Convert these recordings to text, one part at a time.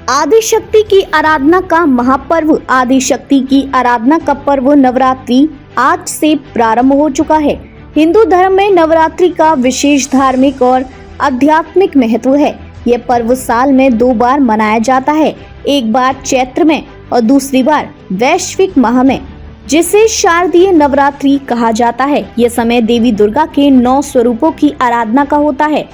आदिशक्ति की आराधना का महापर्व। आदिशक्ति की आराधना का पर्व नवरात्रि आज से प्रारंभ हो चुका है। हिंदू धर्म में नवरात्रि का विशेष धार्मिक और आध्यात्मिक महत्व है। यह पर्व साल में 2 बार मनाया जाता है, एक बार चैत्र में और दूसरी बार वैश्विक माह में, जिसे शारदीय नवरात्रि कहा जाता है। यह समय देवी दुर्गा के 9 स्वरूपों की आराधना का होता है,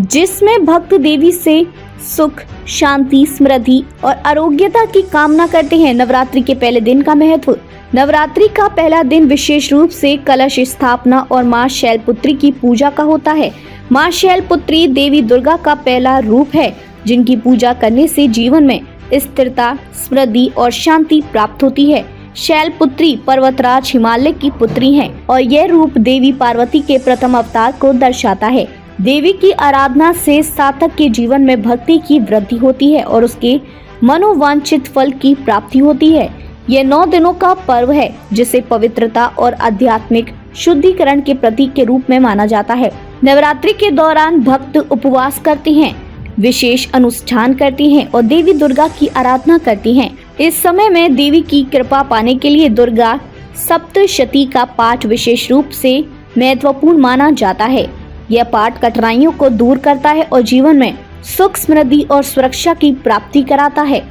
जिसमें भक्त देवी से सुख, शांति, समृद्धि और आरोग्यता की कामना करते हैं। नवरात्रि के पहले दिन का महत्व। नवरात्रि का पहला दिन विशेष रूप से कलश स्थापना और मां शैलपुत्री की पूजा का होता है। मां शैलपुत्री देवी दुर्गा का पहला रूप है, जिनकी पूजा करने से जीवन में स्थिरता, समृद्धि और शांति प्राप्त होती है। शैलपुत्री पर्वतराज हिमालय की पुत्री हैं और यह रूप देवी पार्वती के प्रथम अवतार को दर्शाता है। देवी की आराधना से साधक के जीवन में भक्ति की वृद्धि होती है और उसके मनोवांछित फल की प्राप्ति होती है। यह 9 दिनों का पर्व है, जिसे पवित्रता और आध्यात्मिक शुद्धिकरण के प्रतीक के रूप में माना जाता है। नवरात्रि के दौरान भक्त उपवास करते हैं, विशेष अनुष्ठान करती हैं और देवी दुर्गा की आराधना करती हैं। इस समय में देवी की कृपा पाने के लिए दुर्गा सप्तशती का पाठ विशेष रूप से महत्वपूर्ण माना जाता है। यह पाठ कठिनाइयों को दूर करता है और जीवन में सुख, समृद्धि और सुरक्षा की प्राप्ति कराता है।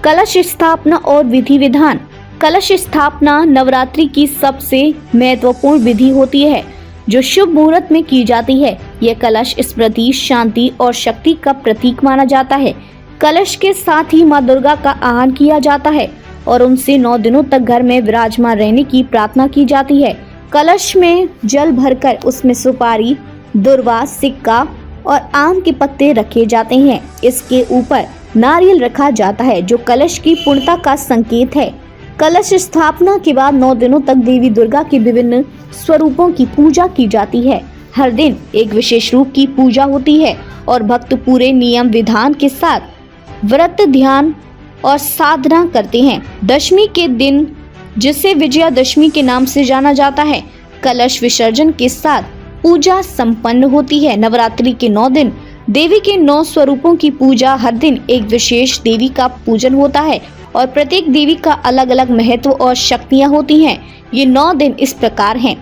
कलश स्थापना और विधि विधान। कलश स्थापना नवरात्रि की सबसे महत्वपूर्ण विधि होती है, जो शुभ मुहूर्त में की जाती है। यह कलश स्मृति, शांति और शक्ति का प्रतीक माना जाता है। कलश के साथ ही मां दुर्गा का आह्वान किया जाता है और उनसे 9 दिनों तक घर में विराजमान रहने की प्रार्थना की जाती है। कलश में जल भरकर उसमें सुपारी, दुर्वा, सिक्का और आम के पत्ते रखे जाते हैं। इसके ऊपर नारियल रखा जाता है, जो कलश की पूर्णता का संकेत है। कलश स्थापना के बाद 9 दिनों तक देवी दुर्गा के विभिन्न स्वरूपों की पूजा की जाती है। हर दिन एक विशेष रूप की पूजा होती है और भक्त पूरे नियम विधान के साथ व्रत, ध्यान और साधना करते हैं। दशमी के दिन, जिसे विजयादशमी के नाम से जाना जाता है, कलश विसर्जन के साथ पूजा संपन्न होती है। नवरात्रि के 9 दिन देवी के 9 स्वरूपों की पूजा। हर दिन एक विशेष देवी का पूजन होता है और प्रत्येक देवी का अलग अलग महत्व और शक्तियाँ होती हैं। ये 9 दिन इस प्रकार हैं।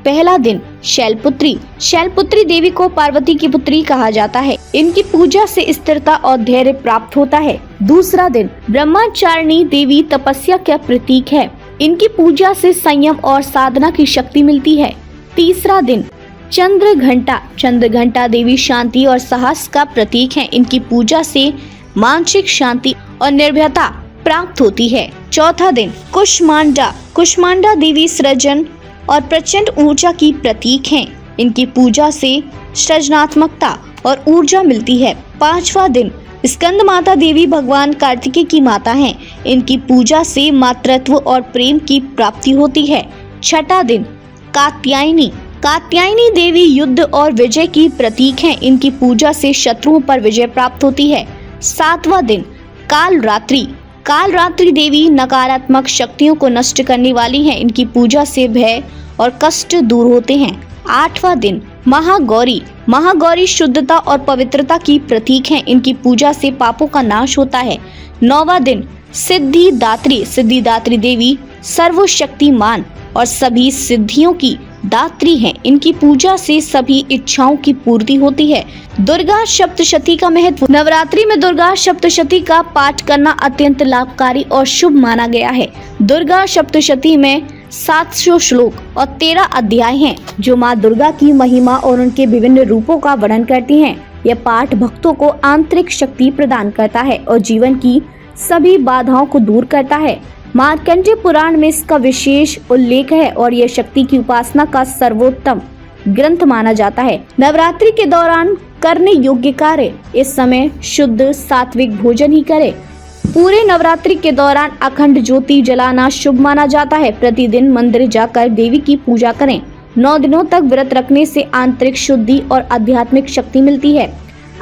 पहला दिन शैलपुत्री। शैलपुत्री देवी को पार्वती की पुत्री कहा जाता है। इनकी पूजा से स्थिरता और धैर्य प्राप्त होता है। दूसरा दिन ब्रह्मचारिणी देवी तपस्या का प्रतीक है। इनकी पूजा से संयम और साधना की शक्ति मिलती है। तीसरा दिन चंद्र घंटा। चंद्र घंटा देवी शांति और साहस का प्रतीक है। इनकी पूजा से मानसिक शांति और निर्भयता प्राप्त होती है। चौथा दिन कुष्मांडा। कुष्मांडा देवी सृजन और प्रचंड ऊर्जा की प्रतीक हैं। इनकी पूजा से सृजनात्मकता और ऊर्जा मिलती है। पांचवा दिन स्कंद माता देवी भगवान कार्तिकेय की माता हैं। इनकी पूजा से मातृत्व और प्रेम की प्राप्ति होती है। छठा दिन कात्यायनी। कात्यायनी देवी युद्ध और विजय की प्रतीक हैं। इनकी पूजा से शत्रुओं पर विजय प्राप्त होती है। सातवां दिन कालरात्रि। कालरात्रि देवी नकारात्मक शक्तियों को नष्ट करने वाली हैं। इनकी पूजा से भय और कष्ट दूर होते हैं। आठवां दिन महागौरी। महागौरी शुद्धता और पवित्रता की प्रतीक हैं। इनकी पूजा से पापों का नाश होता है। नौवां दिन सिद्धिदात्री। सिद्धिदात्री देवी सर्वशक्तिमान और सभी सिद्धियों की दात्री हैं। इनकी पूजा से सभी इच्छाओं की पूर्ति होती है। दुर्गा सप्तशती का महत्व। नवरात्रि में दुर्गा सप्तशती का पाठ करना अत्यंत लाभकारी और शुभ माना गया है। दुर्गा सप्तशती में 700 श्लोक और 13 अध्याय हैं, जो माँ दुर्गा की महिमा और उनके विभिन्न रूपों का वर्णन करती हैं। यह पाठ भक्तों को आंतरिक शक्ति प्रदान करता है और जीवन की सभी बाधाओं को दूर करता है। मार्कंडेय पुराण में इसका विशेष उल्लेख है और यह शक्ति की उपासना का सर्वोत्तम ग्रंथ माना जाता है। नवरात्रि के दौरान करने योग्य कार्य। इस समय शुद्ध सात्विक भोजन ही करें। पूरे नवरात्रि के दौरान अखंड ज्योति जलाना शुभ माना जाता है। प्रतिदिन मंदिर जाकर देवी की पूजा करें। 9 दिनों तक व्रत रखने से आंतरिक शुद्धि और आध्यात्मिक शक्ति मिलती है।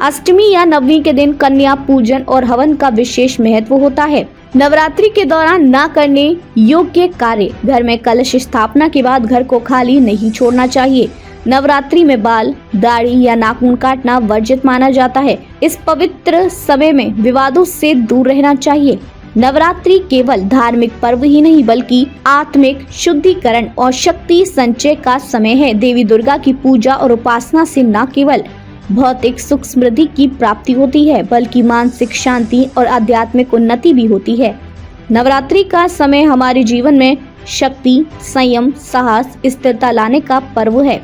अष्टमी या नवमी के दिन कन्या पूजन और हवन का विशेष महत्व होता है। नवरात्रि के दौरान न करने योग्य कार्य। घर में कलश स्थापना के बाद घर को खाली नहीं छोड़ना चाहिए। नवरात्रि में बाल, दाढ़ी या नाखून काटना वर्जित माना जाता है। इस पवित्र समय में विवादों से दूर रहना चाहिए। नवरात्रि केवल धार्मिक पर्व ही नहीं बल्कि आत्मिक शुद्धिकरण और शक्ति संचय का समय है। देवी दुर्गा की पूजा और उपासना से न केवल भौतिक सुख समृद्धि की प्राप्ति होती है बल्कि मानसिक शांति और आध्यात्मिक उन्नति भी होती है। नवरात्रि का समय हमारे जीवन में शक्ति, संयम, साहस, स्थिरता लाने का पर्व है।